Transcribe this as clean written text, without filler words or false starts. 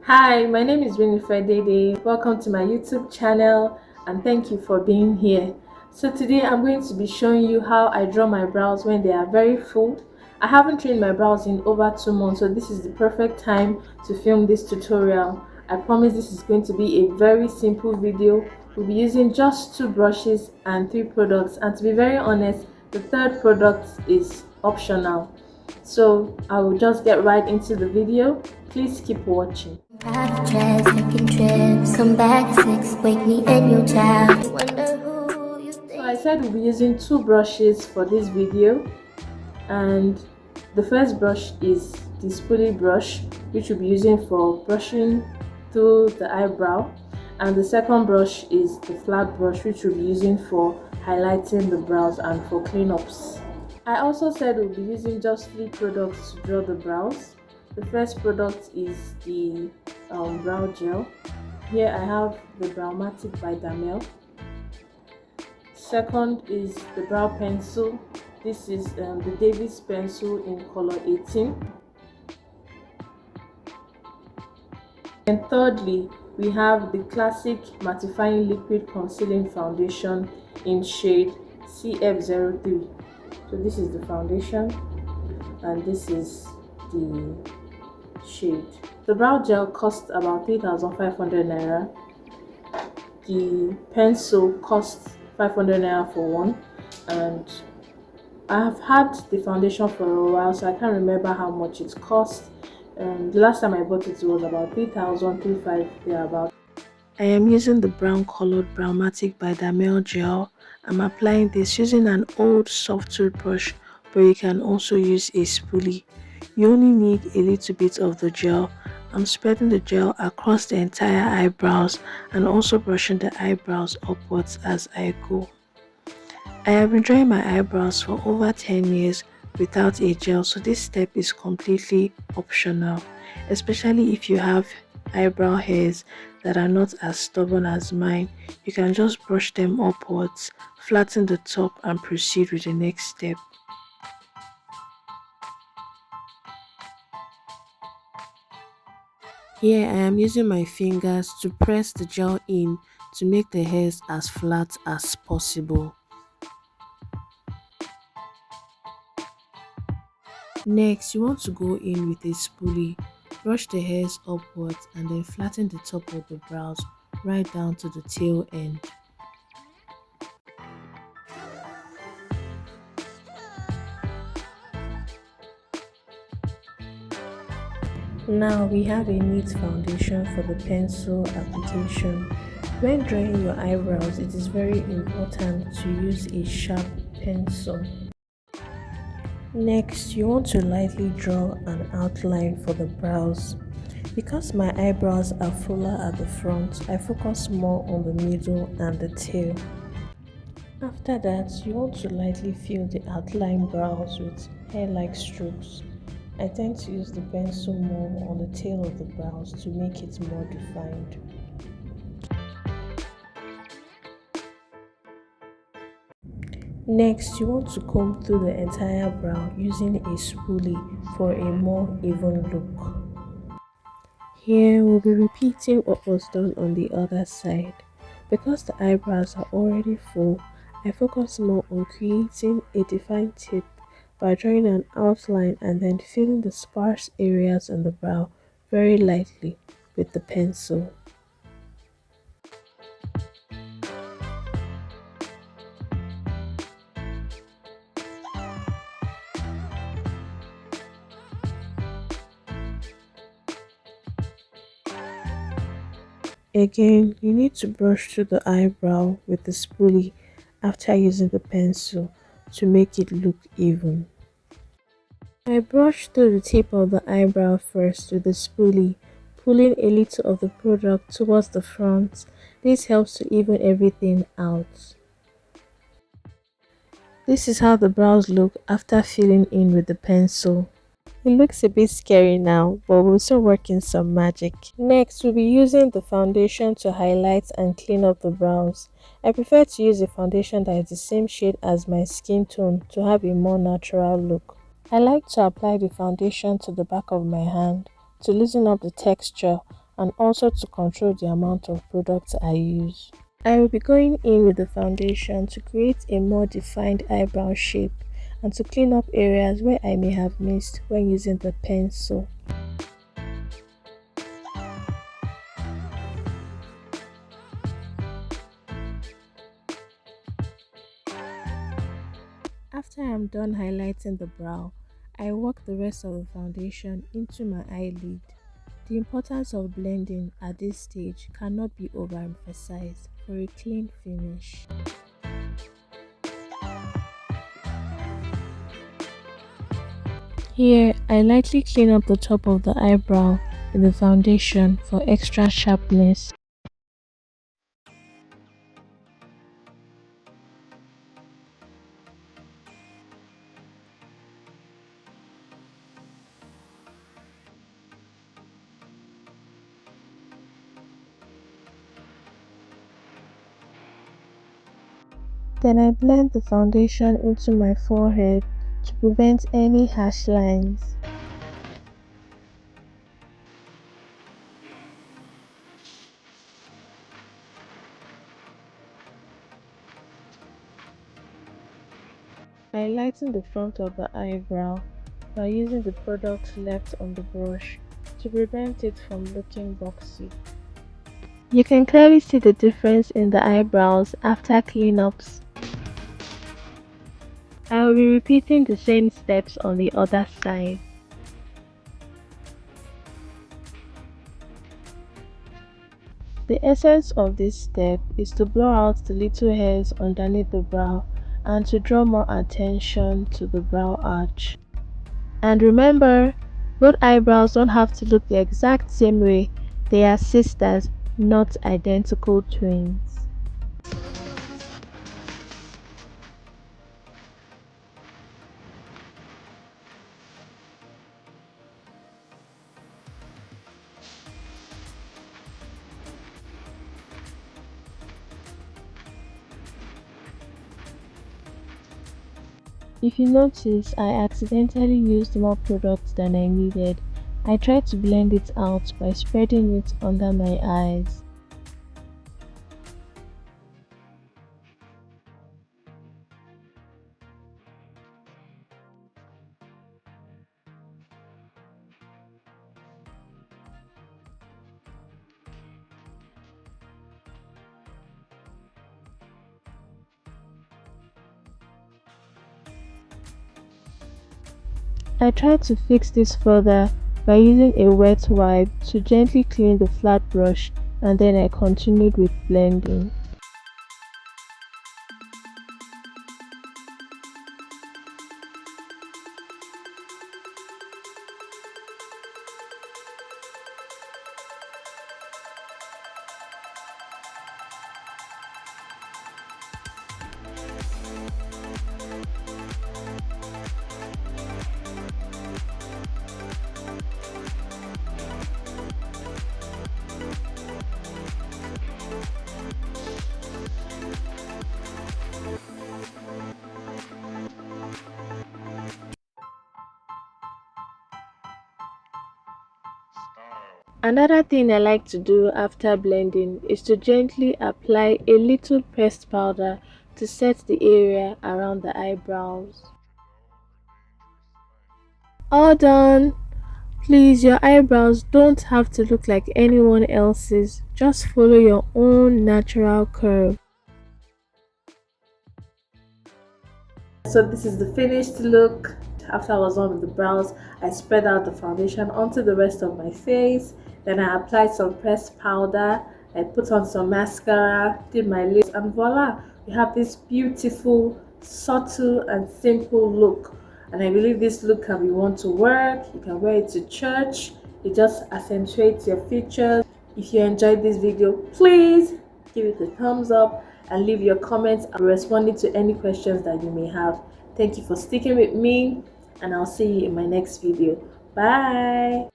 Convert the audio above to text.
Hi, my name is Winifred Dede. Welcome to my YouTube channel and thank you for being here. So today I'm going to be showing you how I draw my brows when they are very full. I haven't trained my brows in over 2 months, so this is the perfect time to film this tutorial. I promise this is going to be a very simple video. We'll be using just 2 brushes and 3 products, and to be very honest, the third product is optional. So I will just get right into the video. Please keep watching. Taking trips, come back 6, wake me in your child. So I said we'll be using 2 brushes for this video, and the first brush is the spoolie brush, which we'll be using for brushing through the eyebrow, and the second brush is the flat brush, which we'll be using for highlighting the brows and for cleanups. I also said we'll be using just 3 products to draw the brows. The first product is the brow gel. Here I have the Browmatic by Damel. Second is the brow pencil. This is the Davis pencil in color 18. And thirdly, we have the classic mattifying liquid concealing foundation in shade CF03. So this is the foundation and this is the shade. The brow gel costs about 3,500 naira. The pencil costs 500 naira for one, and I have had the foundation for a while, so I can't remember how much it cost. The last time I bought it was about 3,035 thereabout. I am using the brown colored Browmatic by Damel gel. I'm applying this using an old soft toothbrush, but you can also use a spoolie. You only need a little bit of the gel. I'm spreading the gel across the entire eyebrows and also brushing the eyebrows upwards as I go. I have been drawing my eyebrows for over 10 years without a gel, so this step is completely optional, especially if you have eyebrow hairs that are not as stubborn as mine. You can just brush them upwards, flatten the top and proceed with the next step. Here I am using my fingers to press the gel in to make the hairs as flat as possible. Next, you want to go in with a spoolie, brush the hairs upwards and then flatten the top of the brows right down to the tail end. Now we have a neat foundation for the pencil application. When drawing your eyebrows, it is very important to use a sharp pencil. Next, you want to lightly draw an outline for the brows. Because my eyebrows are fuller at the front, I focus more on the middle and the tail. After that, you want to lightly fill the outline brows with hair-like strokes. I tend to use the pencil more on the tail of the brows to make it more defined. Next, you want to comb through the entire brow using a spoolie for a more even look. Here, we'll be repeating what was done on the other side. Because the eyebrows are already full, I focus more on creating a defined tip by drawing an outline and then filling the sparse areas on the brow very lightly with the pencil. Again, you need to brush through the eyebrow with the spoolie after using the pencil to make it look even. I brush through the tip of the eyebrow first with the spoolie, pulling a little of the product towards the front. This helps to even everything out. This is how the brows look after filling in with the pencil. It looks a bit scary now, but we'll still work in some magic. Next, we'll be using the foundation to highlight and clean up the brows. I prefer to use a foundation that is the same shade as my skin tone to have a more natural look. I like to apply the foundation to the back of my hand to loosen up the texture and also to control the amount of product I use. I will be going in with the foundation to create a more defined eyebrow shape and to clean up areas where I may have missed when using the pencil. After I am done highlighting the brow, I work the rest of the foundation into my eyelid. The importance of blending at this stage cannot be overemphasized for a clean finish. Here, I lightly clean up the top of the eyebrow with the foundation for extra sharpness. Then I blend the foundation into my forehead to prevent any harsh lines. I lighten the front of the eyebrow by using the product left on the brush to prevent it from looking boxy. You can clearly see the difference in the eyebrows after cleanups. I will be repeating the same steps on the other side. The essence of this step is to blur out the little hairs underneath the brow and to draw more attention to the brow arch. And remember, both eyebrows don't have to look the exact same way. They are sisters, not identical twins. If you notice, I accidentally used more product than I needed. I tried to blend it out by spreading it under my eyes. I tried to fix this further by using a wet wipe to gently clean the flat brush, and then I continued with blending. Another thing I like to do after blending is to gently apply a little pressed powder to set the area around the eyebrows. All done! Please, your eyebrows don't have to look like anyone else's. Just follow your own natural curve. So this is the finished look. After I was done with the brows, I spread out the foundation onto the rest of my face. Then I applied some pressed powder. I put on some mascara, did my lips, and voila! We have this beautiful, subtle, and simple look. And I believe this look can be worn to work. You can wear it to church. It just accentuates your features. If you enjoyed this video, please give it a thumbs up and leave your comments. I'll be responding to any questions that you may have. Thank you for sticking with me, and I'll see you in my next video. Bye.